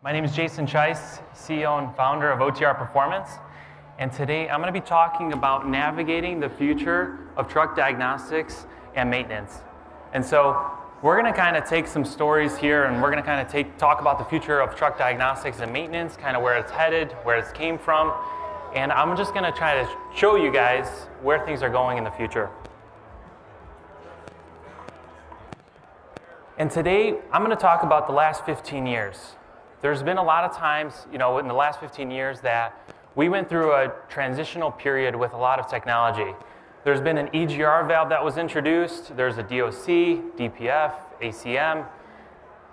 My name is Jason Chice, CEO and founder of OTR Performance, and today I'm going to be talking about navigating the future of truck diagnostics and maintenance. And so we're going to kind of take some stories here, and we're going to kind of talk about the future of truck diagnostics and maintenance, kind of where it's headed, where it came from, and I'm just going to try to show you guys where things are going in the future. And today I'm going to talk about the last 15 years. There's been a lot of times, in the last 15 years that we went through a transitional period with a lot of technology. There's been an EGR valve that was introduced, there's a DOC, DPF, ACM,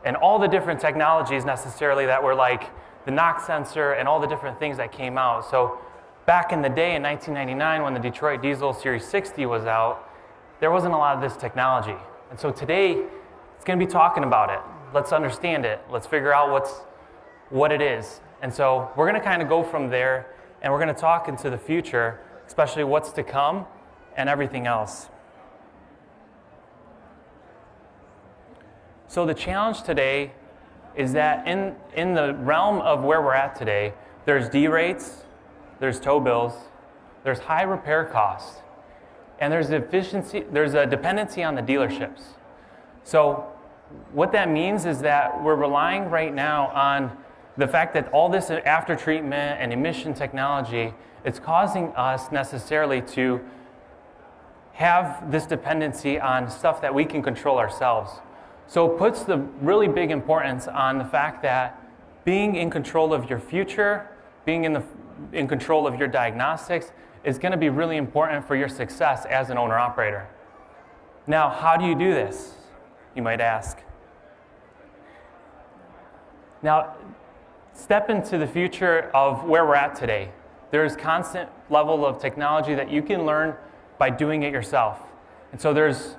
and all the different technologies necessarily that were like the knock sensor and all the different things that came out. So back in the day in 1999 when the Detroit Diesel Series 60 was out, there wasn't a lot of this technology. And so today, it's going to be talking about it. Let's understand it. Let's figure out what it is. And so we're going to kind of go from there, and we're going to talk into the future, especially what's to come and everything else. So the challenge today is that in the realm of where we're at today, there's D rates, there's tow bills, there's high repair costs, and there's a dependency on the dealerships. So what that means is that we're relying right now on the fact that all this after treatment and emission technology, it's causing us necessarily to have this dependency on stuff that we can control ourselves. So it puts the really big importance on the fact that being in control of your future, being in control of your diagnostics is going to be really important for your success as an owner-operator. Now, how do you do this, you might ask? Now, step into the future of where we're at today. There's constant level of technology that you can learn by doing it yourself. And so there's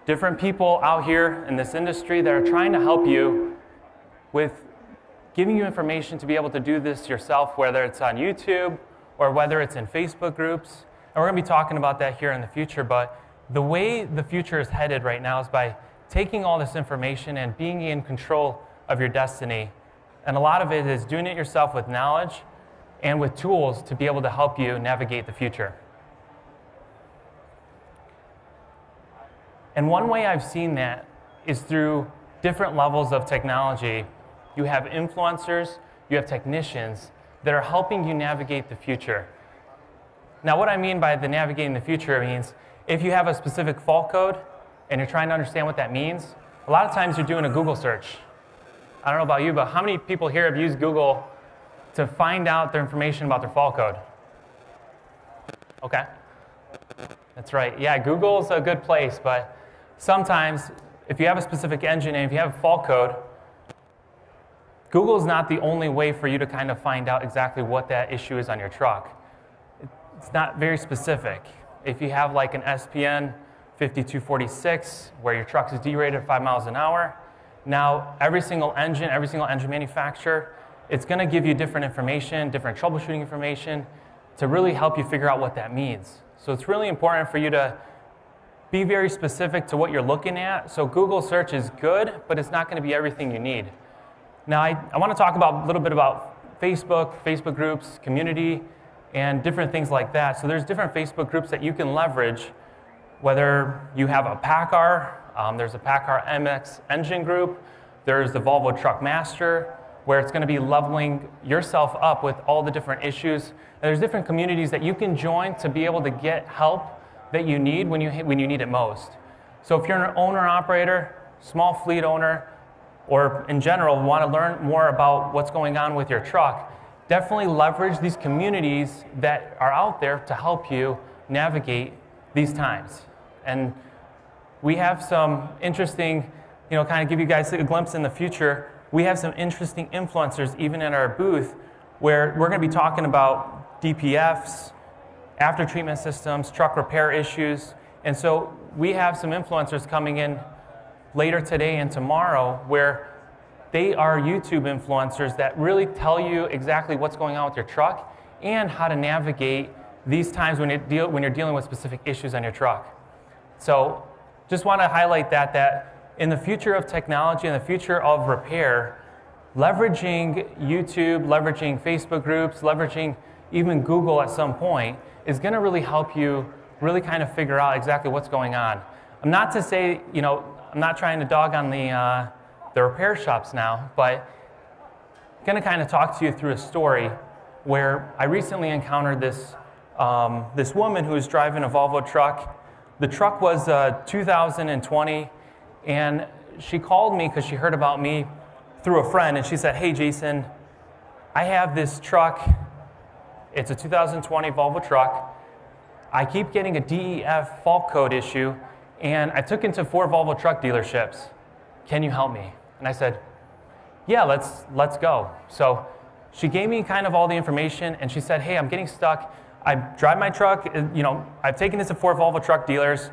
different people out here in this industry that are trying to help you with giving you information to be able to do this yourself, whether it's on YouTube or whether it's in Facebook groups. And we're going to be talking about that here in the future, but the way the future is headed right now is by taking all this information and being in control of your destiny. And a lot of it is doing it yourself with knowledge and with tools to be able to help you navigate the future. And one way I've seen that is through different levels of technology. You have influencers, you have technicians that are helping you navigate the future. Now, what I mean by the navigating the future means if you have a specific fault code and you're trying to understand what that means, a lot of times you're doing a Google search. I don't know about you, but how many people here have used Google to find out their information about their fault code? Okay. That's right. Yeah, Google's a good place, but sometimes if you have a specific engine and if you have a fault code, Google is not the only way for you to kind of find out exactly what that issue is on your truck. It's not very specific. If you have like an SPN 5246 where your truck is derated at 5 miles an hour, now every single engine manufacturer, it's going to give you different information, different troubleshooting information to really help you figure out what that means. So it's really important for you to be very specific to what you're looking at. So Google search is good, but it's not going to be everything you need. Now I want to talk a little bit about Facebook groups, community, and different things like that. So there's different Facebook groups that you can leverage, whether you have a PACCAR, there's a PACCAR MX engine group, there's the Volvo Truck Master, where it's going to be leveling yourself up with all the different issues. And there's different communities that you can join to be able to get help that you need when you need it most. So if you're an owner-operator, small fleet owner, or in general want to learn more about what's going on with your truck, definitely leverage these communities that are out there to help you navigate these times. And we have some interesting, kind of give you guys a glimpse in the future, we have some interesting influencers even in our booth where we're going to be talking about DPFs, after treatment systems, truck repair issues. And so we have some influencers coming in later today and tomorrow where they are YouTube influencers that really tell you exactly what's going on with your truck and how to navigate these times when you're dealing with specific issues on your truck. So just want to highlight that in the future of technology and the future of repair, leveraging YouTube, leveraging Facebook groups, leveraging even Google at some point is going to really help you really kind of figure out exactly what's going on. I'm not to say, I'm not trying to dog on the repair shops now, but I'm going to kind of talk to you through a story where I recently encountered this woman who was driving a Volvo truck. The truck was 2020, and she called me because she heard about me through a friend, and she said, "Hey, Jason, I have this truck. It's a 2020 Volvo truck. I keep getting a DEF fault code issue, and I took it to 4 Volvo truck dealerships. Can you help me?" And I said, "Yeah, let's go." So she gave me kind of all the information, and she said, "Hey, I'm getting stuck. I drive my truck, I've taken this to 4 Volvo truck dealers."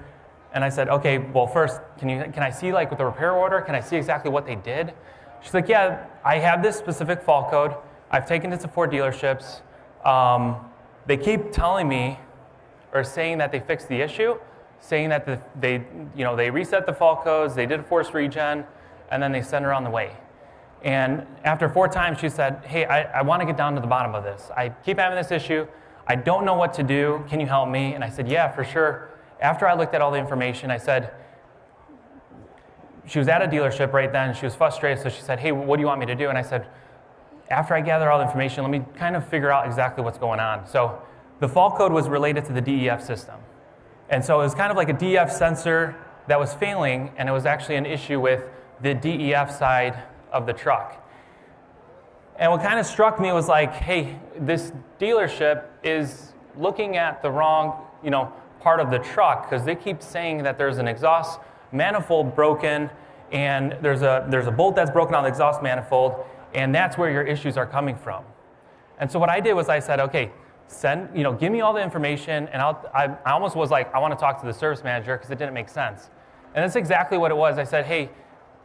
And I said, "Okay, well, first, can I see like with the repair order? Can I see exactly what they did?" She's like, "Yeah, I have this specific fault code. I've taken it to 4 dealerships. They keep telling me or saying that they fixed the issue, saying that they reset the fault codes, they did a force regen, and then they sent her on the way." And after 4 times, she said, "Hey, I want to get down to the bottom of this. I keep having this issue. I don't know what to do. Can you help me?" And I said, "Yeah, for sure." After I looked at all the information, I said, she was at a dealership right then. She was frustrated, so she said, "Hey, what do you want me to do?" And I said, "After I gather all the information, let me kind of figure out exactly what's going on." So the fault code was related to the DEF system. And so it was kind of like a DEF sensor that was failing, and it was actually an issue with the DEF side of the truck. And what kind of struck me was like, hey, this dealership is looking at the wrong, part of the truck, because they keep saying that there's an exhaust manifold broken, and there's a bolt that's broken on the exhaust manifold, and that's where your issues are coming from. And so what I did was I said, okay, give me all the information, and I almost was like, I want to talk to the service manager because it didn't make sense. And that's exactly what it was. I said, hey,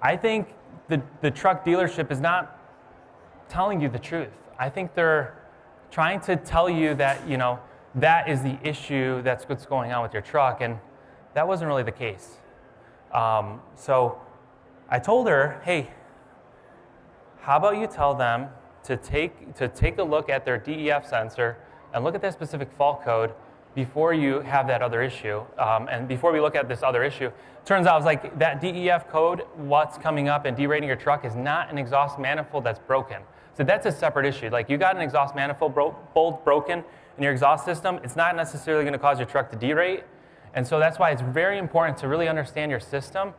I think the truck dealership is not telling you the truth. I think they're trying to tell you that, that is the issue, that's what's going on with your truck, and that wasn't really the case. So I told her, hey, how about you tell them to take a look at their DEF sensor and look at that specific fault code before you have that other issue. And before we look at this other issue, turns out it's like that DEF code, what's coming up and derating your truck is not an exhaust manifold that's broken. So that's a separate issue. Like you got an exhaust manifold bolt broken in your exhaust system, it's not necessarily going to cause your truck to derate. And so that's why it's very important to really understand your system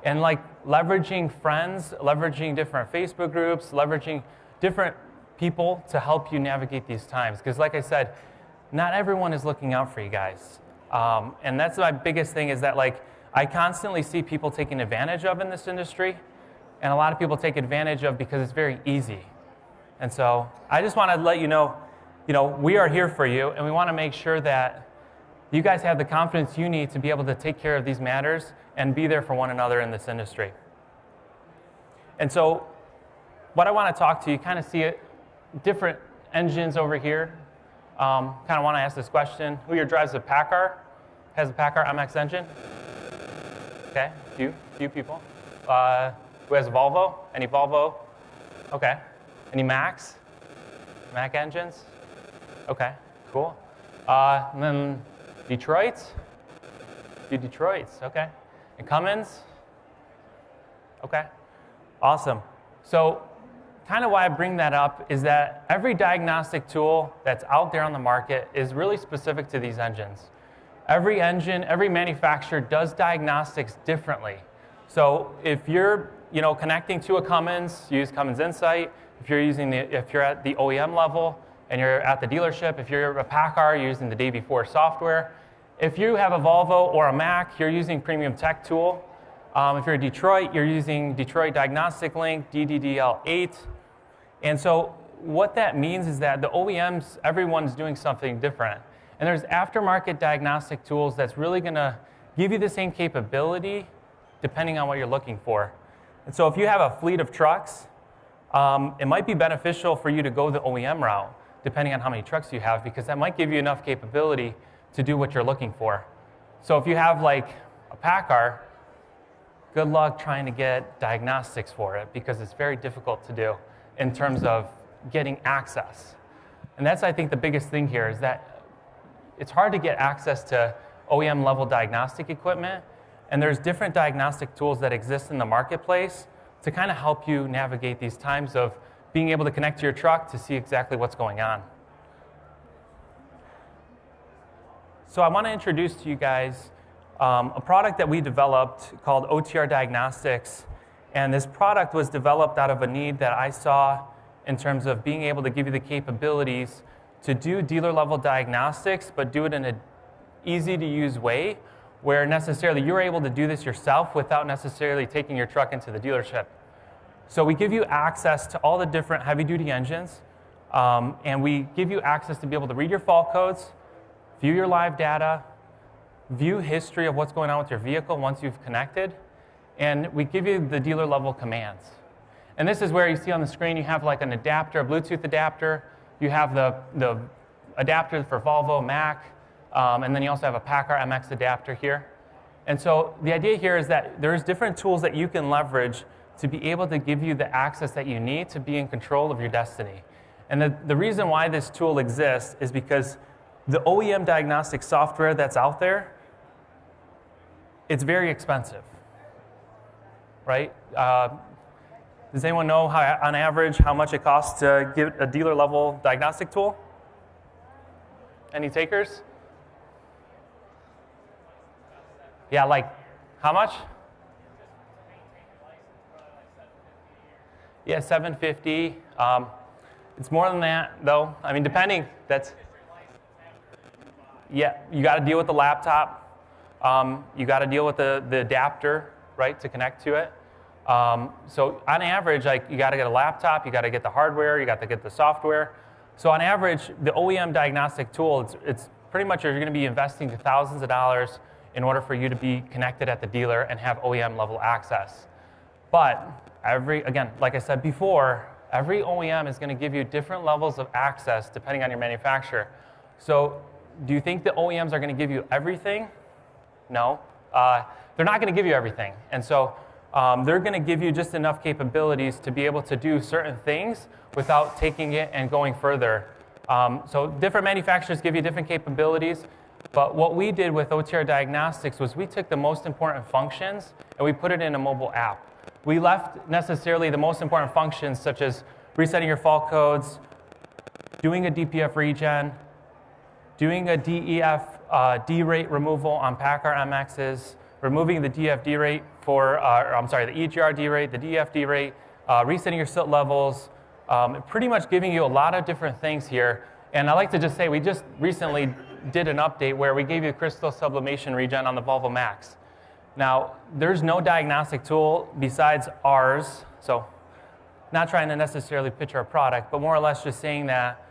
and like leveraging friends, leveraging different Facebook groups, leveraging different people to help you navigate these times. Because like I said, not everyone is looking out for you guys. And that's my biggest thing is that like I constantly see people taking advantage of in this industry, and a lot of people take advantage of because it's very easy. And so I just want to let you know, we are here for you, and we want to make sure that you guys have the confidence you need to be able to take care of these matters and be there for one another in this industry. And so what I want to talk to you, kind of see it, different engines over here. Kind of want to ask this question. Who here drives a PACCAR? Has a PACCAR MX engine? Okay, few people. Who has a Volvo? Any Volvo? Okay. Any Macs? Mac engines? Okay, cool. And then Detroits? A few Detroits, okay. And Cummins? Okay, awesome. So kind of why I bring that up is that every diagnostic tool that's out there on the market is really specific to these engines. Every engine, every manufacturer does diagnostics differently. So if you're connecting to a Cummins, use Cummins Insight. If you're at the OEM level and you're at the dealership, if you're a PACCAR, you're using the day before software. If you have a Volvo or a Mac, you're using Premium Tech Tool. If you're a Detroit, you're using Detroit Diagnostic Link, DDDL8. And so what that means is that the OEMs, everyone's doing something different. And there's aftermarket diagnostic tools that's really going to give you the same capability depending on what you're looking for. And so if you have a fleet of trucks, it might be beneficial for you to go the OEM route, depending on how many trucks you have, because that might give you enough capability to do what you're looking for. So if you have like a PACCAR, good luck trying to get diagnostics for it, because it's very difficult to do. in terms of getting access. And that's, I think, the biggest thing here is that it's hard to get access to OEM level diagnostic equipment, and there's different diagnostic tools that exist in the marketplace to kind of help you navigate these times of being able to connect to your truck to see exactly what's going on. So I want to introduce to you guys a product that we developed called OTR Diagnostics. And this product was developed out of a need that I saw in terms of being able to give you the capabilities to do dealer-level diagnostics, but do it in an easy-to-use way where necessarily you're able to do this yourself without necessarily taking your truck into the dealership. So we give you access to all the different heavy-duty engines, and we give you access to be able to read your fault codes, view your live data, view history of what's going on with your vehicle once you've connected, and we give you the dealer-level commands. And this is where you see on the screen you have like an adapter, a Bluetooth adapter. You have the adapter for Volvo, Mac, and then you also have a PACCAR MX adapter here. And so the idea here is that there's different tools that you can leverage to be able to give you the access that you need to be in control of your destiny. And the reason why this tool exists is because the OEM diagnostic software that's out there, it's very expensive, right? Does anyone know how, on average, how much it costs to get a dealer-level diagnostic tool? Any takers? Yeah, like how much? Yeah, $750. It's more than that, though. I mean, depending. That's yeah. You got to deal with the laptop. You got to deal with the adapter, right, to connect to it. So on average, like you got to get a laptop, you got to get the hardware, you got to get the software. So on average, the OEM diagnostic tool, it's pretty much you're going to be investing thousands of dollars in order for you to be connected at the dealer and have OEM level access. But again, like I said before, every OEM is going to give you different levels of access depending on your manufacturer. So do you think the OEMs are going to give you everything? No. They're not going to give you everything. And so they're going to give you just enough capabilities to be able to do certain things without taking it and going further. So different manufacturers give you different capabilities. But what we did with OTR Diagnostics was we took the most important functions and we put it in a mobile app. We left necessarily the most important functions such as resetting your fault codes, doing a DPF regen, doing a DEF D-rate removal on PACCAR MXs, removing the DFD rate for, the EGR D rate, the DFD rate, resetting your silt levels, pretty much giving you a lot of different things here. And I like to just say we just recently did an update where we gave you crystal sublimation regen on the Volvo Max. Now, there's no diagnostic tool besides ours, so not trying to necessarily pitch our product, but more or less just saying that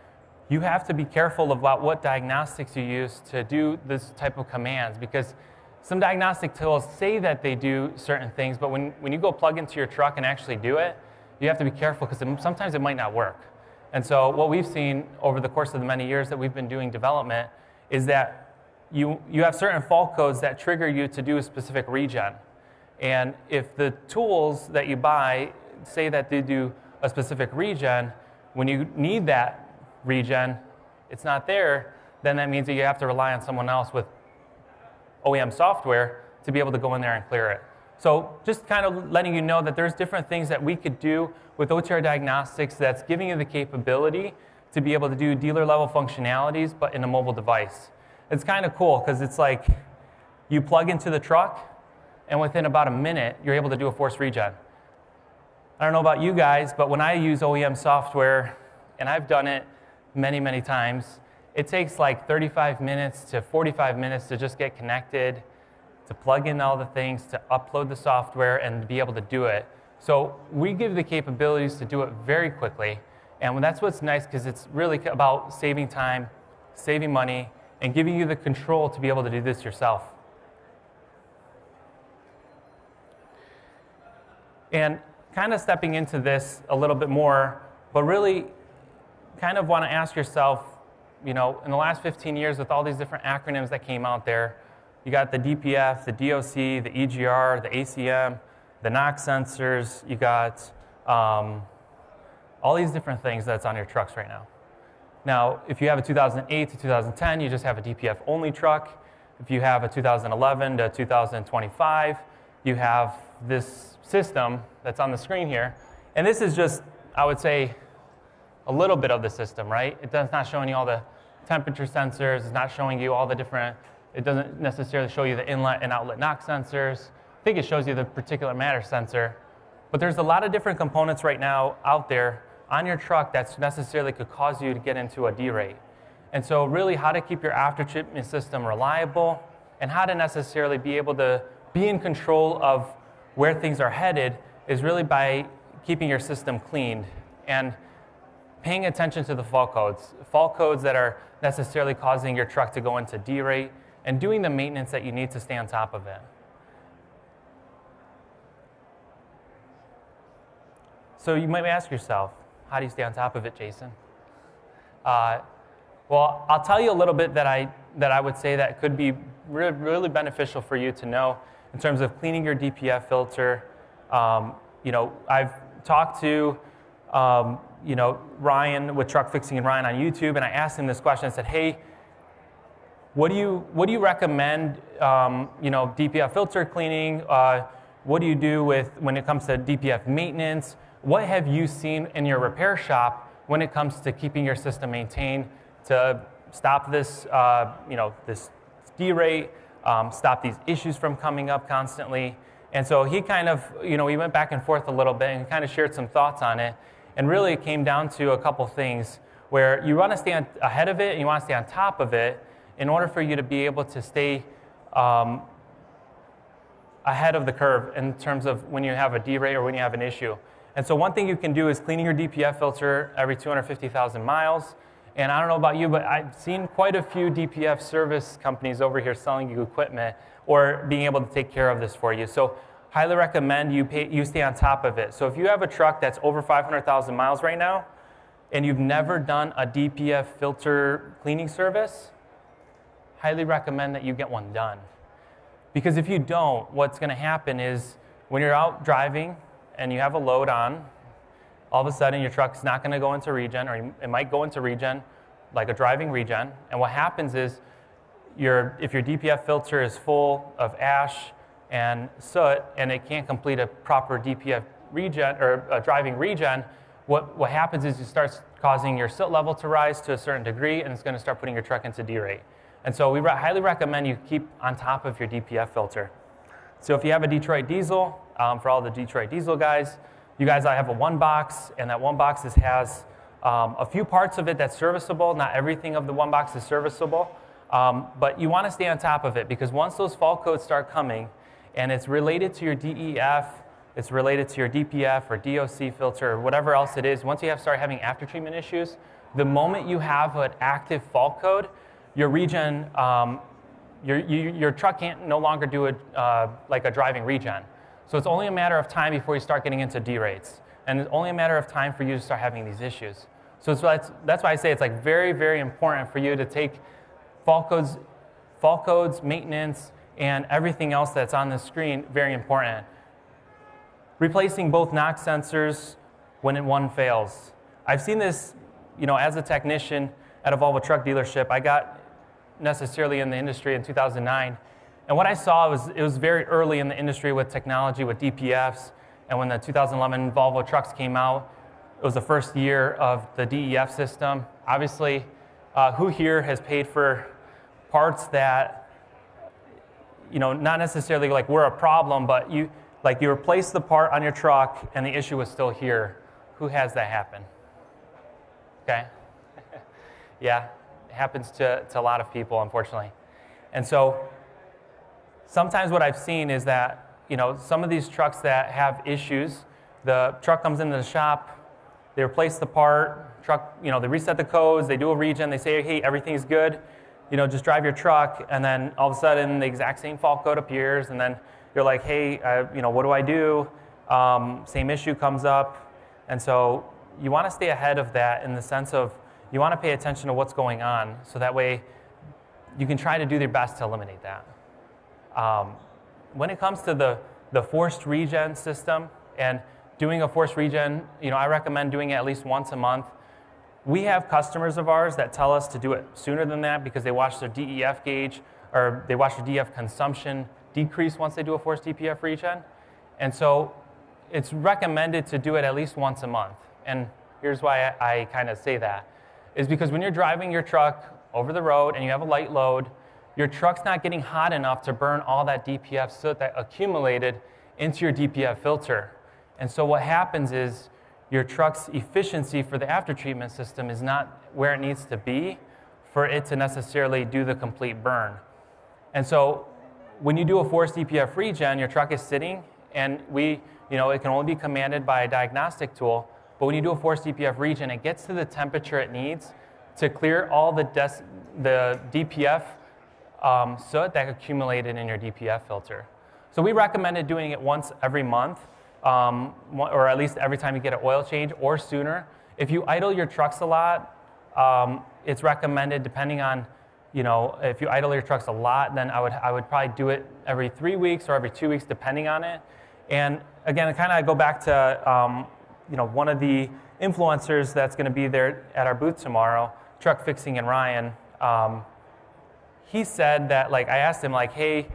you have to be careful about what diagnostics you use to do this type of commands, because some diagnostic tools say that they do certain things, but when you go plug into your truck and actually do it, you have to be careful because sometimes it might not work. And so what we've seen over the course of the many years that we've been doing development is that you have certain fault codes that trigger you to do a specific regen. And if the tools that you buy say that they do a specific regen, when you need that regen, it's not there, then that means that you have to rely on someone else with OEM software to be able to go in there and clear it. So just kind of letting you know that there's different things that we could do with OTR Diagnostics that's giving you the capability to be able to do dealer-level functionalities, but in a mobile device. It's kind of cool because it's like you plug into the truck, and within about a minute, you're able to do a force regen. I don't know about you guys, but when I use OEM software, and I've done it many, many times, it takes like 35 minutes to 45 minutes to just get connected, to plug in all the things, to upload the software, and be able to do it. So we give the capabilities to do it very quickly. And that's what's nice, because it's really about saving time, saving money, and giving you the control to be able to do this yourself. And kind of stepping into this a little bit more, but really kind of want to ask yourself, you know, in the last 15 years with all these different acronyms that came out there, you got the DPF, the DOC, the EGR, the ACM, the NOx sensors, you got all these different things that's on your trucks right now. Now, if you have a 2008 to 2010, you just have a DPF-only truck. If you have a 2011 to 2025, you have this system that's on the screen here. And this is just, I would say, a little bit of the system, right? It's not showing you all the temperature sensors. It's not showing you all the different, it doesn't necessarily show you the inlet and outlet knock sensors. I think it shows you the particulate matter sensor. But there's a lot of different components right now out there on your truck that necessarily could cause you to get into a derate. And so really how to keep your after-treatment system reliable and how to necessarily be able to be in control of where things are headed is really by keeping your system cleaned and paying attention to the fault codes that are necessarily causing your truck to go into derate, and doing the maintenance that you need to stay on top of it. So you might ask yourself, how do you stay on top of it, Jason? Well, I'll tell you a little bit that I would say that could be really beneficial for you to know in terms of cleaning your DPF filter. I've talked to Ryan with Truck Fixing and Ryan on YouTube, and I asked him this question. I said, hey, what do you recommend? DPF filter cleaning. What do you do when it comes to DPF maintenance? What have you seen in your repair shop when it comes to keeping your system maintained to stop this, this derate, stop these issues from coming up constantly? And so he kind of, we went back and forth a little bit and kind of shared some thoughts on it. And really it came down to a couple things where you want to stay ahead of it and you want to stay on top of it in order for you to be able to stay ahead of the curve in terms of when you have a derate or when you have an issue. And so one thing you can do is cleaning your DPF filter every 250,000 miles. And I don't know about you, but I've seen quite a few DPF service companies over here selling you equipment or being able to take care of this for you. So highly recommend you stay on top of it. So if you have a truck that's over 500,000 miles right now and you've never done a DPF filter cleaning service, highly recommend that you get one done. Because if you don't, what's going to happen is when you're out driving and you have a load on, all of a sudden your truck's not going to go into regen, or it might go into regen, like a driving regen. And what happens is if your DPF filter is full of ash and soot and it can't complete a proper DPF regen or a driving regen, what happens is it starts causing your soot level to rise to a certain degree, and it's going to start putting your truck into derate. And so we highly recommend you keep on top of your DPF filter. So if you have a Detroit diesel, for all the Detroit diesel guys, you guys have a one box, and that one box has a few parts of it that's serviceable. Not everything of the one box is serviceable, but you want to stay on top of it, because once those fault codes start coming, and it's related to your DEF, it's related to your DPF or DOC filter or whatever else it is, once you start having after-treatment issues, the moment you have an active fault code, your regen, your truck can't no longer do like a driving regen. So it's only a matter of time before you start getting into derates. And it's only a matter of time for you to start having these issues. So that's why I say it's like very, very important for you to take fault codes, maintenance, and everything else that's on the screen, very important. Replacing both knock sensors when one fails. I've seen this, as a technician at a Volvo truck dealership. I got necessarily in the industry in 2009. And what I saw was it was very early in the industry with technology, with DPFs. And when the 2011 Volvo trucks came out, it was the first year of the DEF system. Obviously, who here has paid for parts that, not necessarily like were a problem, but you replaced the part on your truck and the issue was still here. Who has that happen? Okay. Yeah, it happens to a lot of people, unfortunately. And so sometimes what I've seen is that, some of these trucks that have issues, the truck comes into the shop, they replace the part, they reset the codes, they do a regen, they say, hey, everything's good, just drive your truck, and then all of a sudden the exact same fault code appears, and then you're like, hey, what do I do? Same issue comes up. And so you want to stay ahead of that in the sense of you want to pay attention to what's going on, so that way you can try to do your best to eliminate that. When it comes to the forced regen system, and doing a force regen, I recommend doing it at least once a month. We have customers of ours that tell us to do it sooner than that because they watch their DEF gauge, or they watch their DEF consumption decrease once they do a force DPF regen. And so it's recommended to do it at least once a month. And here's why I kind of say that, is because when you're driving your truck over the road and you have a light load, your truck's not getting hot enough to burn all that DPF soot that accumulated into your DPF filter. And so what happens is your truck's efficiency for the aftertreatment system is not where it needs to be for it to necessarily do the complete burn. And so when you do a forced DPF regen, your truck is sitting, and it can only be commanded by a diagnostic tool. But when you do a forced DPF regen, it gets to the temperature it needs to clear all the DPF soot that accumulated in your DPF filter. So we recommended doing it once every month, or at least every time you get an oil change, or sooner. If you idle your trucks a lot, it's recommended, depending on, if you idle your trucks a lot, then I would probably do it every 3 weeks or every 2 weeks, depending on it. And again, I kind of go back to one of the influencers that's going to be there at our booth tomorrow, Truck Fixing and Ryan. He said that, I asked him, hey,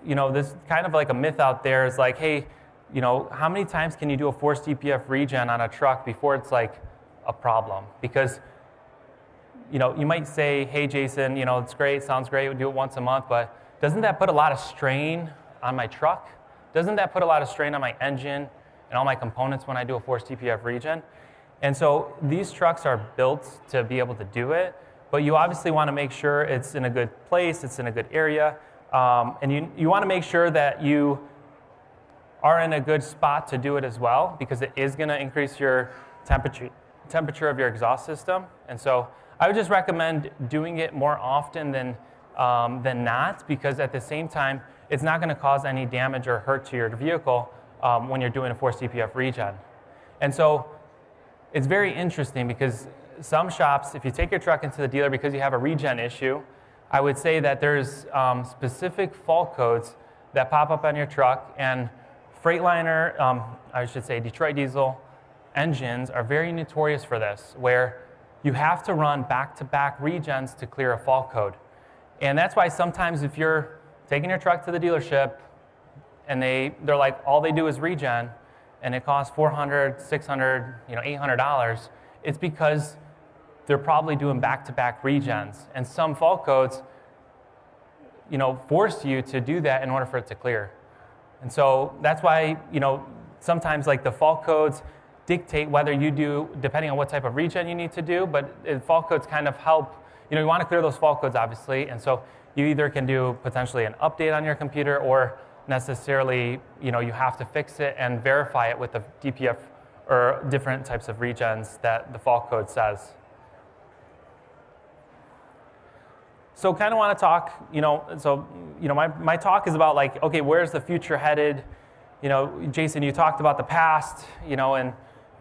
this kind of like a myth out there is hey, how many times can you do a forced DPF regen on a truck before it's a problem? Because you might say, hey, Jason, it's great, sounds great, we do it once a month, but doesn't that put a lot of strain on my truck? Doesn't that put a lot of strain on my engine and all my components when I do a forced DPF regen? And so these trucks are built to be able to do it, but you obviously want to make sure it's in a good place, it's in a good area, and you want to make sure that you are in a good spot to do it as well, because it is going to increase your temperature of your exhaust system. And so I would just recommend doing it more often than not, because at the same time, it's not going to cause any damage or hurt to your vehicle when you're doing a forced DPF regen. And so it's very interesting, because some shops, if you take your truck into the dealer because you have a regen issue, I would say that there's specific fault codes that pop up on your truck, and Freightliner, I should say Detroit diesel engines are very notorious for this, where you have to run back-to-back regens to clear a fault code. And that's why sometimes if you're taking your truck to the dealership and they're like, all they do is regen, and it costs $400, $600, $800, it's because they're probably doing back-to-back regens. And some fault codes, force you to do that in order for it to clear. And so that's why, sometimes the fault codes dictate whether you do, depending on what type of regen you need to do, but fault codes kind of help. You want to clear those fault codes, obviously, and so you either can do potentially an update on your computer, or necessarily, you have to fix it and verify it with the DPF or different types of regens that the fault code says. So kind of want to talk, my talk is about okay, where's the future headed? Jason, you talked about the past, and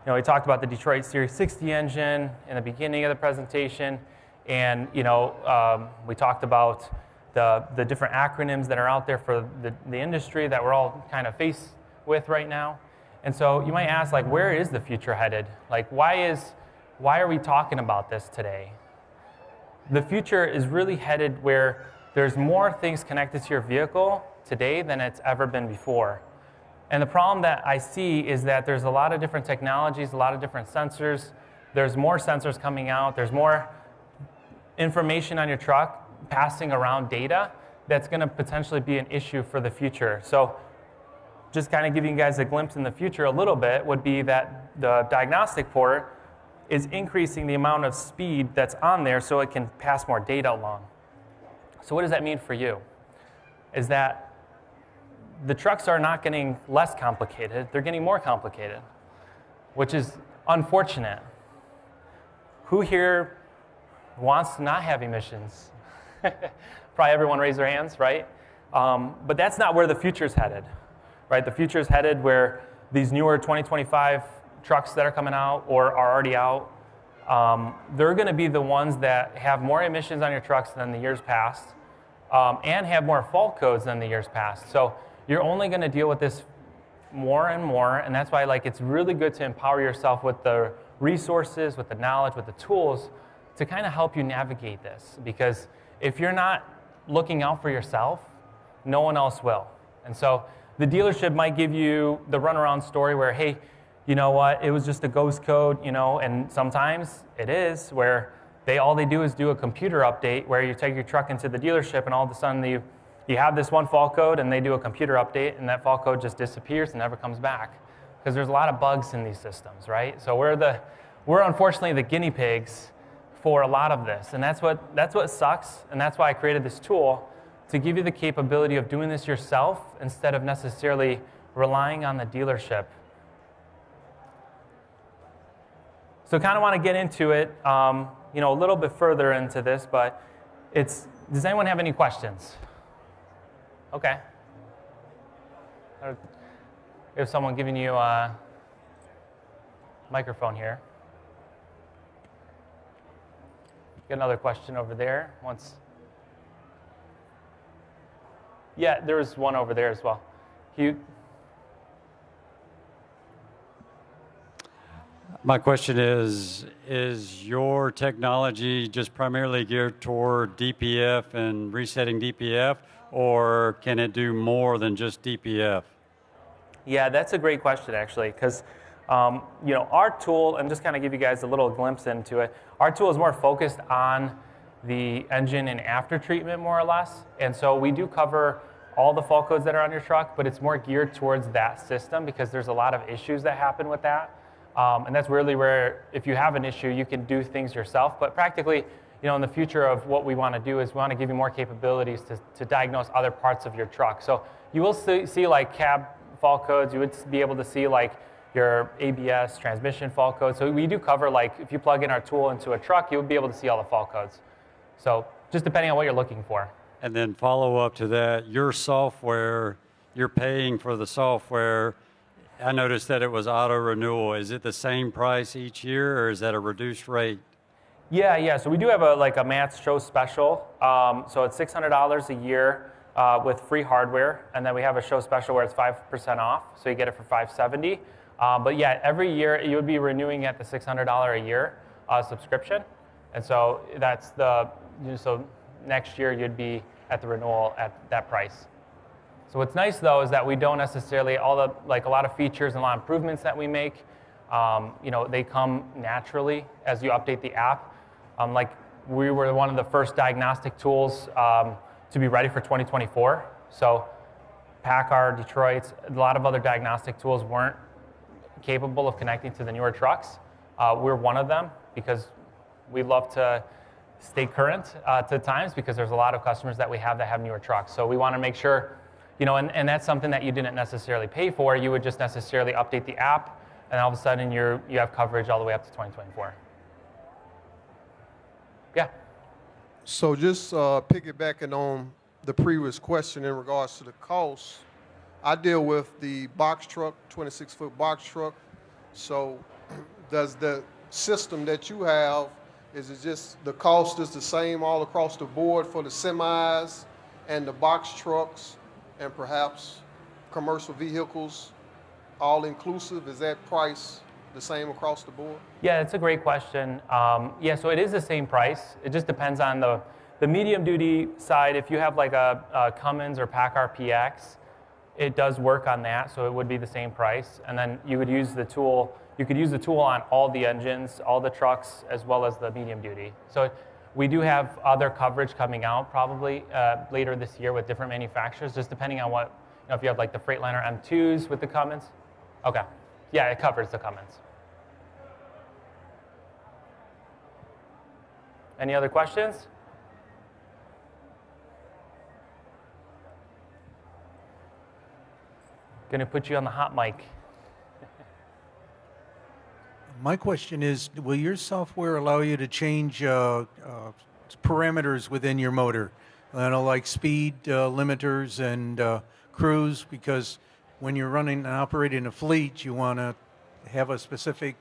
we talked about the Detroit Series 60 engine in the beginning of the presentation, and we talked about the different acronyms that are out there for the industry that we're all kind of faced with right now. And so you might ask, where is the future headed? Why are we talking about this today? The future is really headed where there's more things connected to your vehicle today than it's ever been before. And the problem that I see is that there's a lot of different technologies, a lot of different sensors. There's more sensors coming out. There's more information on your truck passing around data that's going to potentially be an issue for the future. So just kind of giving you guys a glimpse in the future a little bit would be that the diagnostic port is increasing the amount of speed that's on there so it can pass more data along. So what does that mean for you? Is that the trucks are not getting less complicated, they're getting more complicated, which is unfortunate. Who here wants to not have emissions? Probably everyone raise their hands, right? But that's not where the future's headed, right? The future's headed where these newer 2025 trucks that are coming out or are already out, they're going to be the ones that have more emissions on your trucks than the years past, and have more fault codes than the years past. So you're only going to deal with this more and more, and that's why like it's really good to empower yourself with the resources, with the knowledge, with the tools to kind of help you navigate this. Because if you're not looking out for yourself, no one else will. And so the dealership might give you the runaround story where, hey, you know what, it was just a ghost code, you know, and sometimes it is where all they do is do a computer update where you take your truck into the dealership and all of a sudden you have this one fault code and they do a computer update and that fault code just disappears and never comes back because there's a lot of bugs in these systems, right? So we're unfortunately the guinea pigs for a lot of this, and that's what sucks, and that's why I created this tool to give you the capability of doing this yourself instead of necessarily relying on the dealership. So kind of want to get into it, you know, a little bit further into this, but does anyone have any questions? Okay. We have someone giving you a microphone here. Get another question over there. Yeah, there was one over there as well. Hugh? My question is your technology just primarily geared toward DPF and resetting DPF, or can it do more than just DPF? Yeah, that's a great question, actually, because you know, our tool, and just kind of give you guys a little glimpse into it, our tool is more focused on the engine and after treatment, more or less. And so we do cover all the fault codes that are on your truck, but it's more geared towards that system because there's a lot of issues that happen with that. And that's really where, if you have an issue, you can do things yourself. But practically, you know, in the future of what we want to do is we want to give you more capabilities to diagnose other parts of your truck. So you will see like cab fault codes. You would be able to see like your ABS, transmission fault codes. So we do cover, like, if you plug in our tool into a truck, you'll be able to see all the fault codes. So just depending on what you're looking for. And then follow up to that, your software, you're paying for the software. I noticed that it was auto renewal. Is it the same price each year, or is that a reduced rate? Yeah. So we do have a Matt's Show special. So it's $600 a year with free hardware, and then we have a show special where it's 5% off, so you get it for $570. But yeah, every year you would be renewing at the $600 a year subscription, and so that's so next year you'd be at the renewal at that price. So what's nice though is that we don't necessarily a lot of features and a lot of improvements that we make. You know, they come naturally as you update the app. Like we were one of the first diagnostic tools to be ready for 2024. So PACCAR, Detroit, a lot of other diagnostic tools weren't capable of connecting to the newer trucks. We're one of them because we love to stay current to times because there's a lot of customers that we have that have newer trucks. So we want to make sure, you know, and that's something that you didn't necessarily pay for. You would just necessarily update the app, and all of a sudden you have coverage all the way up to 2024. Yeah. So just piggybacking on the previous question in regards to the cost, I deal with the box truck, 26-foot box truck. So does the system that you have, is it just the cost is the same all across the board for the semis and the box trucks and perhaps commercial vehicles, all inclusive? Is that price the same across the board? Yeah, it's a great question. Yeah, so it is the same price. It just depends on the medium duty side. If you have like a Cummins or PACCAR PX, it does work on that, so it would be the same price. And then you would use the tool. You could use the tool on all the engines, all the trucks, as well as the medium duty. So we do have other coverage coming out probably later this year with different manufacturers, just depending on what, you know, if you have like the Freightliner M2s with the Cummins. Okay, yeah, it covers the Cummins. Any other questions? Going to put you on the hot mic. My question is, will your software allow you to change parameters within your motor? I know, like speed limiters and cruise, because when you're running and operating a fleet, you want to have a specific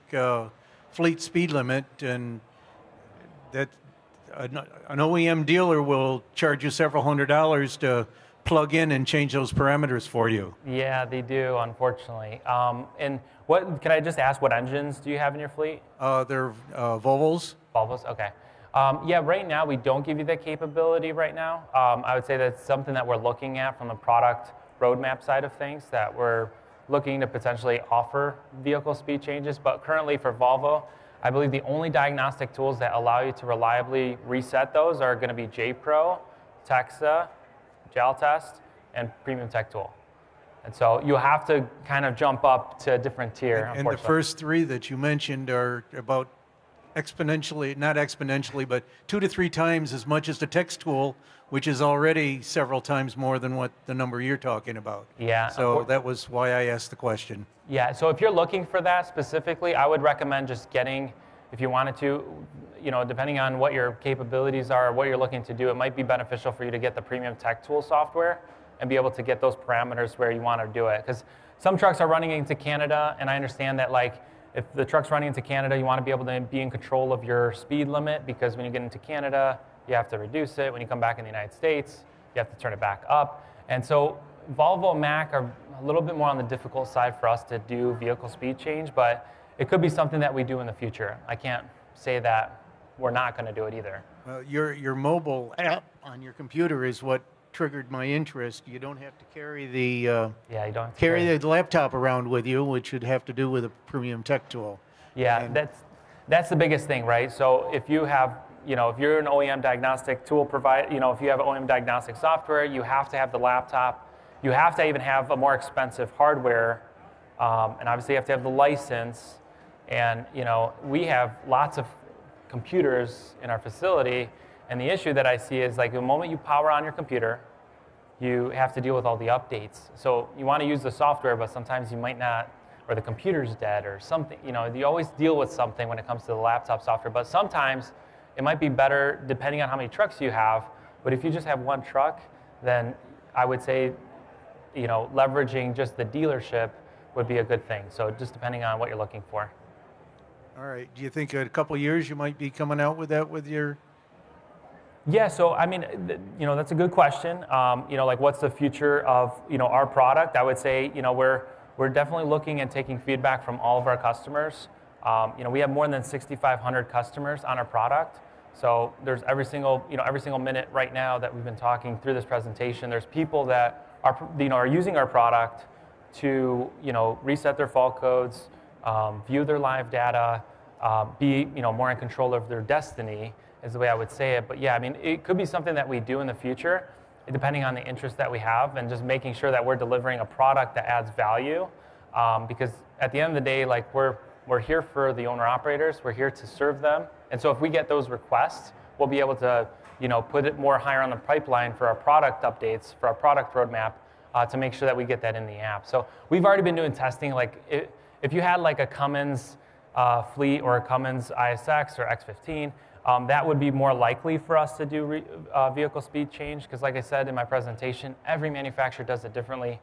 fleet speed limit, and that an OEM dealer will charge you several $100s to plug in and change those parameters for you. Yeah, they do, unfortunately. And can I just ask, what engines do you have in your fleet? They're Volvos. Volvos, okay. Yeah, right now we don't give you that capability right now. I would say that's something that we're looking at from the product roadmap side of things, that we're looking to potentially offer vehicle speed changes. But currently for Volvo, I believe the only diagnostic tools that allow you to reliably reset those are going to be J-Pro, Texa, GelTest, and Premium Tech Tool. And so you'll have to kind of jump up to a different tier, And the first three that you mentioned are about exponentially, not exponentially, but 2 to 3 times as much as the Text tool, which is already several times more than what the number you're talking about. Yeah. So that was why I asked the question. Yeah, so if you're looking for that specifically, I would recommend just getting, if you wanted to, depending on what your capabilities are, or what you're looking to do, it might be beneficial for you to get the Premium Tech Tool software and be able to get those parameters where you want to do it. Because some trucks are running into Canada, and I understand that, like, if the truck's running into Canada, you want to be able to be in control of your speed limit, because when you get into Canada, you have to reduce it. When you come back in the United States, you have to turn it back up. And so Volvo and Mac are a little bit more on the difficult side for us to do vehicle speed change, but it could be something that we do in the future. I can't say that we're not going to do it either. Well, your mobile app on your computer is what triggered my interest. You don't have to carry the Yeah, you don't have to carry the laptop around with you, which would have to do with a Premium Tech Tool. Yeah, And that's the biggest thing, right? So if you have, if you're an OEM diagnostic tool provider, if you have OEM diagnostic software, you have to have the laptop. You have to even have a more expensive hardware, and obviously you have to have the license. And we have lots of computers in our facility, and the issue that I see is, like, the moment you power on your computer, you have to deal with all the updates. So you want to use the software, but sometimes you might not, or the computer's dead or something. You always deal with something when it comes to the laptop software, but sometimes it might be better depending on how many trucks you have. But if you just have one truck, then I would say, leveraging just the dealership would be a good thing. So just depending on what you're looking for. all right. Do you think in a couple of years you might be coming out with that with your? Yeah, so I mean, that's a good question. Like, what's the future of our product? I would say we're definitely looking and taking feedback from all of our customers. We have more than 6,500 customers on our product. So there's every single minute right now that we've been talking through this presentation, there's people that are using our product to reset their fault codes, view their live data, be more in control of their destiny, is the way I would say it. But yeah, I mean, it could be something that we do in the future, depending on the interest that we have, and just making sure that we're delivering a product that adds value. Because at the end of the day, like, we're here for the owner-operators. We're here to serve them. And so if we get those requests, we'll be able to put it more higher on the pipeline for our product updates, for our product roadmap, to make sure that we get that in the app. So we've already been doing testing. Like, if you had like a Cummins fleet or a Cummins ISX or X15, that would be more likely for us to do vehicle speed change, because like I said in my presentation, every manufacturer does it differently.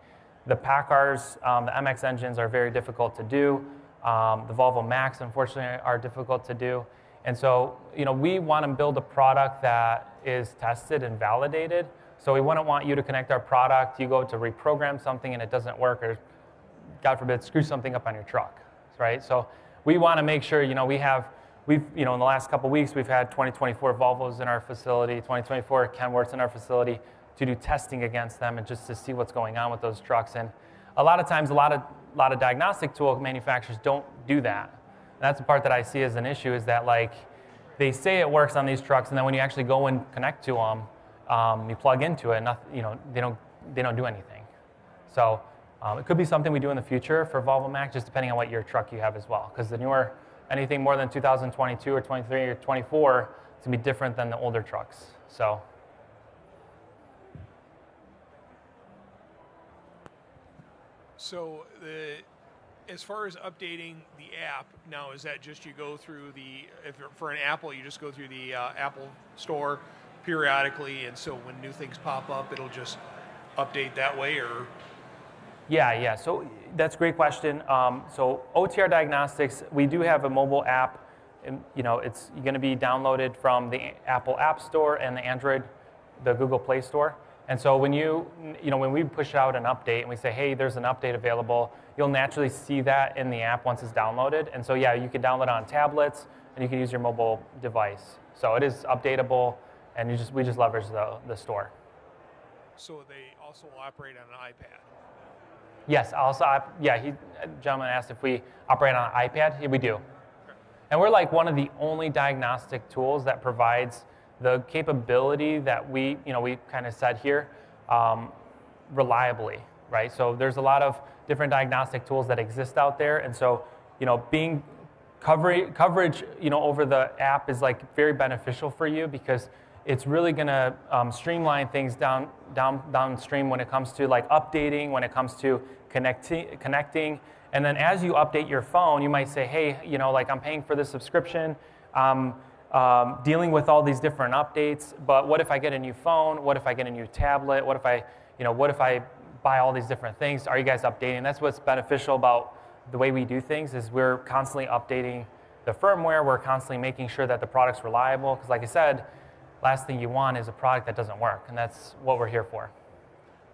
The PACCARs, the MX engines are very difficult to do. The Volvo Max, unfortunately, are difficult to do. And so, we want to build a product that is tested and validated. So we wouldn't want you to connect our product, you go to reprogram something and it doesn't work, or God forbid, screw something up on your truck, right? So we want to make sure, we've in the last couple of weeks, we've had 2024 Volvos in our facility, 2024 Kenworths in our facility, to do testing against them and just to see what's going on with those trucks. And a lot of times, a lot of diagnostic tool manufacturers don't do that. And that's the part that I see as an issue, is that, like, they say it works on these trucks, and then when you actually go and connect to them, you plug into it, they don't do anything. So it could be something we do in the future for Volvo Mac, just depending on what your truck you have as well. Because the newer, anything more than 2022 or 23 or 24, it's going to be different than the older trucks. So. So as far as updating the app, now, is that just you go through for an Apple, you just go through the Apple store periodically, and so when new things pop up, it'll just update that way, or? Yeah. So that's a great question. So OTR Diagnostics, we do have a mobile app. And, it's going to be downloaded from the Apple App Store and the Google Play Store. And so when when we push out an update and we say, hey, there's an update available, you'll naturally see that in the app once it's downloaded. And so yeah, you can download it on tablets and you can use your mobile device. So it is updatable, and we just leverage the store. So they also will operate on an iPad. Yes, also, gentleman asked if we operate on an iPad. Yeah, we do. And we're like one of the only diagnostic tools that provides the capability that we kind of said here, reliably, right? So there's a lot of different diagnostic tools that exist out there, and so being coverage over the app is like very beneficial for you, because it's really going to streamline things downstream when it comes to like updating, when it comes to connecting. And then as you update your phone, you might say, hey, like I'm paying for this subscription, dealing with all these different updates, but what if I get a new phone? What if I get a new tablet? What if I buy all these different things? Are you guys updating? That's what's beneficial about the way we do things, is we're constantly updating the firmware. We're constantly making sure that the product's reliable, because like I said, last thing you want is a product that doesn't work, and that's what we're here for.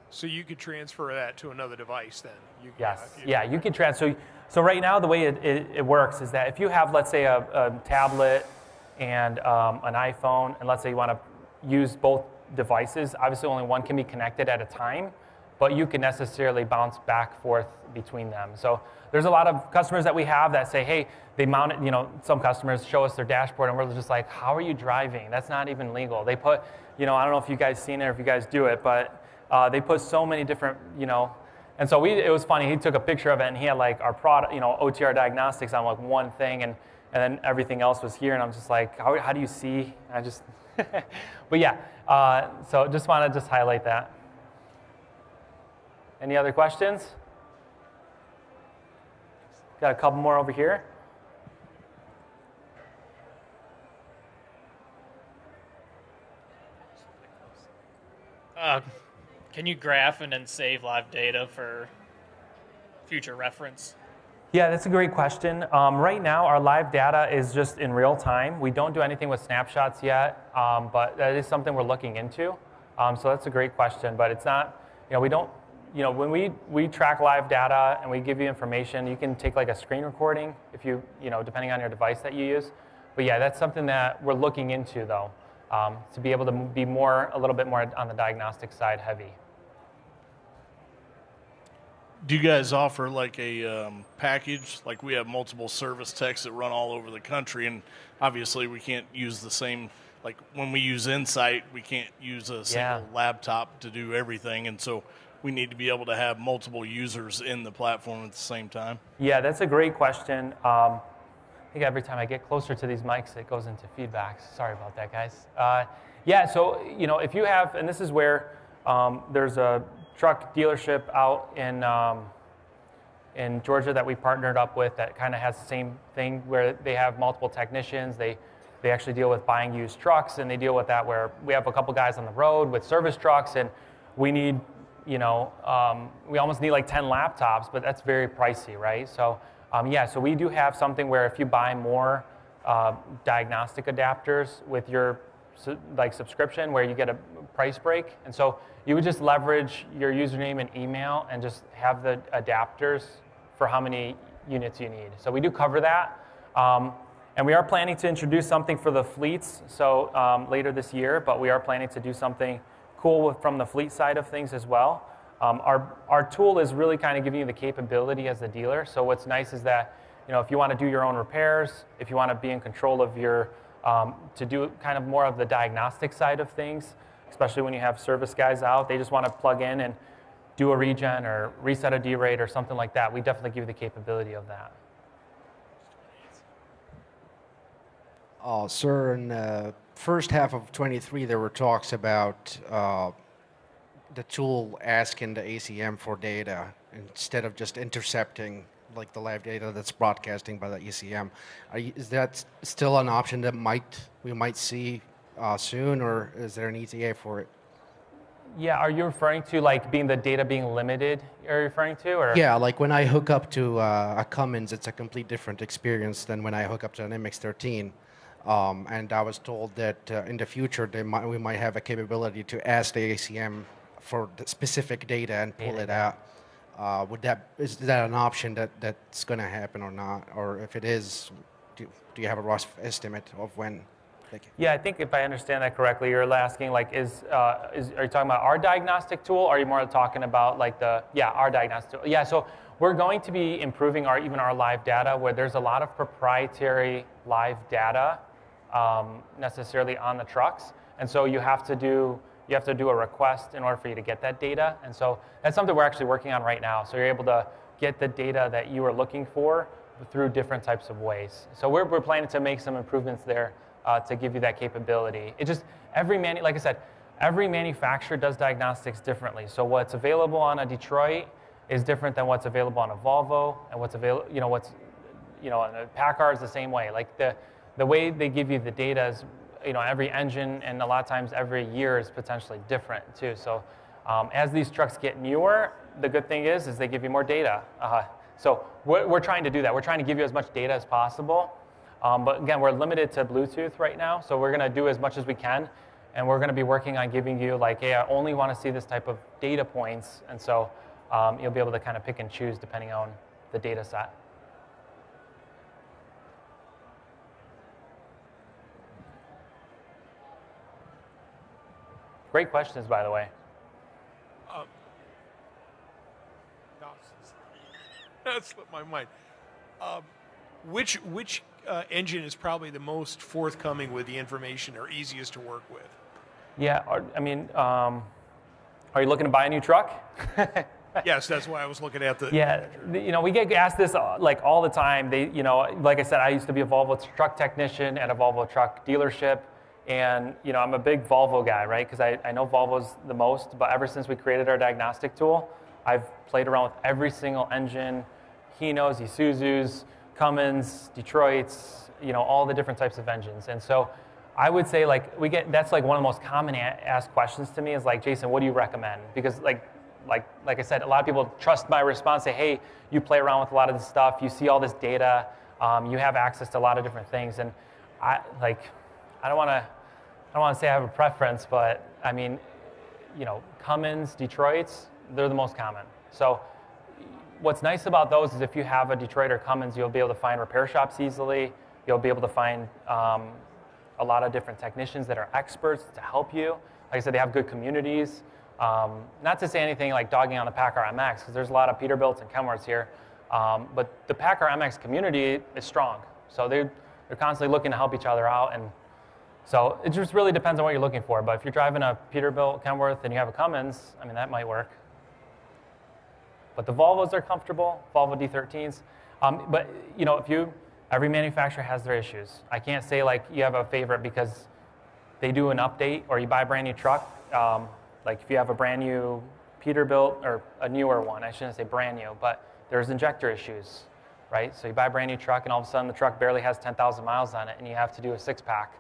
So you could transfer that to another device then? Yes. Yeah, you can transfer. So right now the way it works is that if you have, let's say, a tablet and an iPhone, and let's say you want to use both devices, obviously only one can be connected at a time, but you can necessarily bounce back forth between them. So there's a lot of customers that we have that say, hey, they mount it, some customers show us their dashboard and we're just like, how are you driving? That's not even legal. They put, I don't know if you guys seen it or if you guys do it, but they put so many different, and so it was funny, he took a picture of it and he had like our product, OTR Diagnostics on like one thing, and then everything else was here, and I'm just like, how do you see? But yeah, so just want to highlight that. Any other questions? Got a couple more over here. Can you graph and then save live data for future reference? Yeah, that's a great question. Right now, our live data is just in real time. We don't do anything with snapshots yet, but that is something we're looking into. So that's a great question, but it's not, we don't, when we track live data and we give you information, you can take like a screen recording if you, depending on your device that you use. But yeah, that's something that we're looking into though, to be able to be a little bit more on the diagnostic side heavy. Do you guys offer like a package? Like we have multiple service techs that run all over the country, and obviously we can't use the same, like when we use Insight, we can't use a single laptop to do everything, and so we need to be able to have multiple users in the platform at the same time. Yeah, that's a great question. I think every time I get closer to these mics, it goes into feedback. Sorry about that, guys. Yeah, so if you have, and this is where there's a truck dealership out in Georgia that we partnered up with that kind of has the same thing, where they have multiple technicians. They actually deal with buying used trucks, and they deal with that where we have a couple guys on the road with service trucks, and we need, we almost need like 10 laptops, but that's very pricey, right? So yeah, so we do have something where if you buy more diagnostic adapters with your subscription, where you get a price break, and so you would just leverage your username and email and just have the adapters for how many units you need. So we do cover that, and we are planning to introduce something for the fleets, so later this year, but we are planning to do something cool from the fleet side of things as well. Our tool is really kind of giving you the capability as a dealer. So what's nice is that, if you want to do your own repairs, if you want to be in control of your, to do kind of more of the diagnostic side of things, especially when you have service guys out, they just want to plug in and do a regen or reset a D-rate or something like that. We definitely give you the capability of that. Sir, in the first half of 23, there were talks about the tool asking the ACM for data instead of just intercepting like the live data that's broadcasting by the ECM. Is that still an option that we might see soon, or is there an ETA for it? Yeah, are you referring to like the data being limited? Are you referring to, or? Yeah, like when I hook up to a Cummins, it's a complete different experience than when I hook up to an MX-13. And I was told that in the future we might have a capability to ask the ACM for the specific data and pull it out. Is that an option that's going to happen or not? Or if it is, do you have a rough estimate of when? Yeah, I think if I understand that correctly, you're asking like, are you talking about our diagnostic tool, or are you more talking about like our diagnostic tool? Yeah, so we're going to be improving even our live data, where there's a lot of proprietary live data necessarily on the trucks, and so you have to do a request in order for you to get that data, and so that's something we're actually working on right now. So you're able to get the data that you are looking for through different types of ways. So we're planning to make some improvements there to give you that capability. It just like I said, every manufacturer does diagnostics differently. So what's available on a Detroit is different than what's available on a Volvo, and what's available, on a Packard is the same way. Like the way they give you the data is, every engine and a lot of times every year is potentially different too. So as these trucks get newer, the good thing is they give you more data. So we're trying to do that. We're trying to give you as much data as possible. But again, we're limited to Bluetooth right now, so we're going to do as much as we can, and we're going to be working on giving you like, hey, I only want to see this type of data points, and so you'll be able to kind of pick and choose depending on the data set. Great questions, by the way. That slipped my mind. Which engine is probably the most forthcoming with the information or easiest to work with? Yeah, I mean, are you looking to buy a new truck? Yes, that's why I was looking at the. Yeah, we get asked this like all the time. Like I said, I used to be a Volvo truck technician at a Volvo truck dealership, and I'm a big Volvo guy, right? Because I know Volvo's the most. But ever since we created our diagnostic tool, I've played around with every single engine, Hinos, Isuzus, Cummins, Detroits, all the different types of engines. And so I would say like that's like one of the most common asked questions to me is like, Jason, what do you recommend? Because like I said, a lot of people trust my response, say, hey, you play around with a lot of this stuff, you see all this data, you have access to a lot of different things. And I don't want to say I have a preference, but I mean, Cummins, Detroits, they're the most common. So what's nice about those is if you have a Detroit or Cummins, you'll be able to find repair shops easily. You'll be able to find a lot of different technicians that are experts to help you. Like I said, they have good communities. Not to say anything like dogging on the Packard MX, because there's a lot of Peterbilts and Kenworths here. But the Packard MX community is strong. So they're constantly looking to help each other out. And so it just really depends on what you're looking for. But if you're driving a Peterbilt, Kenworth, and you have a Cummins, I mean, that might work. But the Volvos are comfortable, Volvo D13s. But every manufacturer has their issues. I can't say like you have a favorite because they do an update or you buy a brand new truck. Like if you have a brand new Peterbilt or a newer one, I shouldn't say brand new, but there's injector issues, right? So you buy a brand new truck and all of a sudden the truck barely has 10,000 miles on it and you have to do a 6-pack.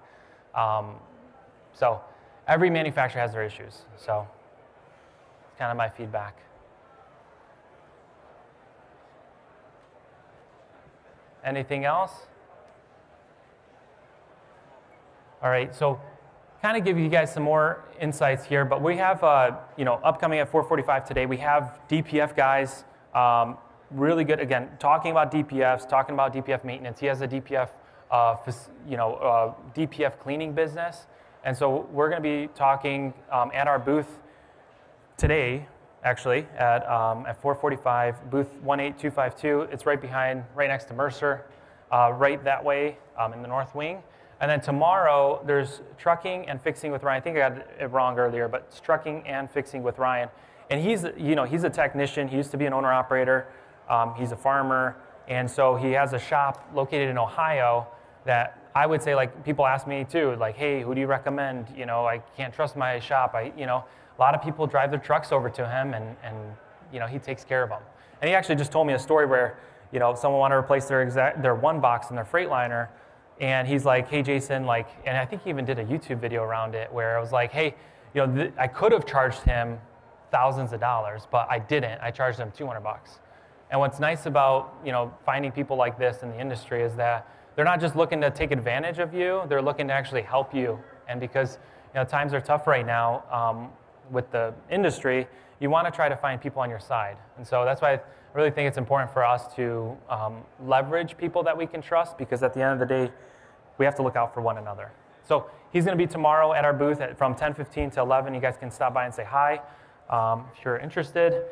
So every manufacturer has their issues. So it's kind of my feedback. Anything else? All right, so kind of give you guys some more insights here, but we have, upcoming at 4:45 today, we have DPF guys, really good, again, talking about DPFs, talking about DPF maintenance. He has a DPF, DPF cleaning business, and so we're going to be talking at our booth today, actually, at 4:45, booth 18252. It's right next to Mercer, right that way in the north wing. And then tomorrow, there's trucking and fixing with Ryan. I think I got it wrong earlier, but it's trucking and fixing with Ryan. And he's a technician. He used to be an owner-operator. He's a farmer. And so he has a shop located in Ohio that I would say, like, people ask me too, like, hey, who do you recommend? I can't trust my shop. A lot of people drive their trucks over to him, and he takes care of them. And he actually just told me a story where, someone wanted to replace their one box in their Freightliner, and he's like, hey, Jason, and I think he even did a YouTube video around it where I was like, hey, I could have charged him thousands of dollars, but I didn't. I charged him $200. And what's nice about, finding people like this in the industry is that they're not just looking to take advantage of you, they're looking to actually help you. And because, times are tough right now, with the industry, you want to try to find people on your side. And so that's why I really think it's important for us to leverage people that we can trust, because at the end of the day, we have to look out for one another. So he's going to be tomorrow at our booth from 10:15 to 11. You guys can stop by and say hi if you're interested.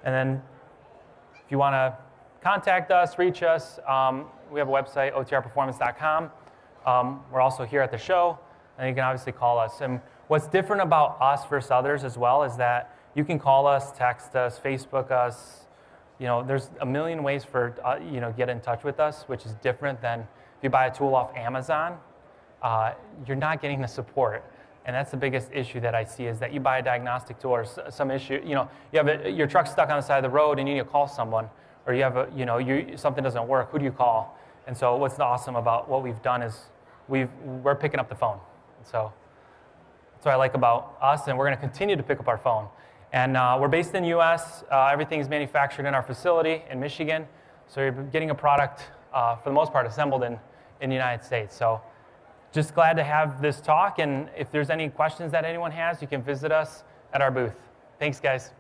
And then if you want to contact us, reach us, we have a website, otrperformance.com. We're also here at the show, and you can obviously call us. And what's different about us versus others as well is that you can call us, text us, Facebook us. You know, there's a million ways for get in touch with us, which is different than if you buy a tool off Amazon. You're not getting the support. And that's the biggest issue that I see, is that you buy a diagnostic tool or some issue, you have your truck's stuck on the side of the road and you need to call someone, or you have something doesn't work, who do you call? And so what's awesome about what we've done is we're picking up the phone. And so that's what I like about us, and we're going to continue to pick up our phone. And we're based in the U.S. Everything is manufactured in our facility in Michigan. So you're getting a product, for the most part, assembled in the United States. So just glad to have this talk, and if there's any questions that anyone has, you can visit us at our booth. Thanks, guys.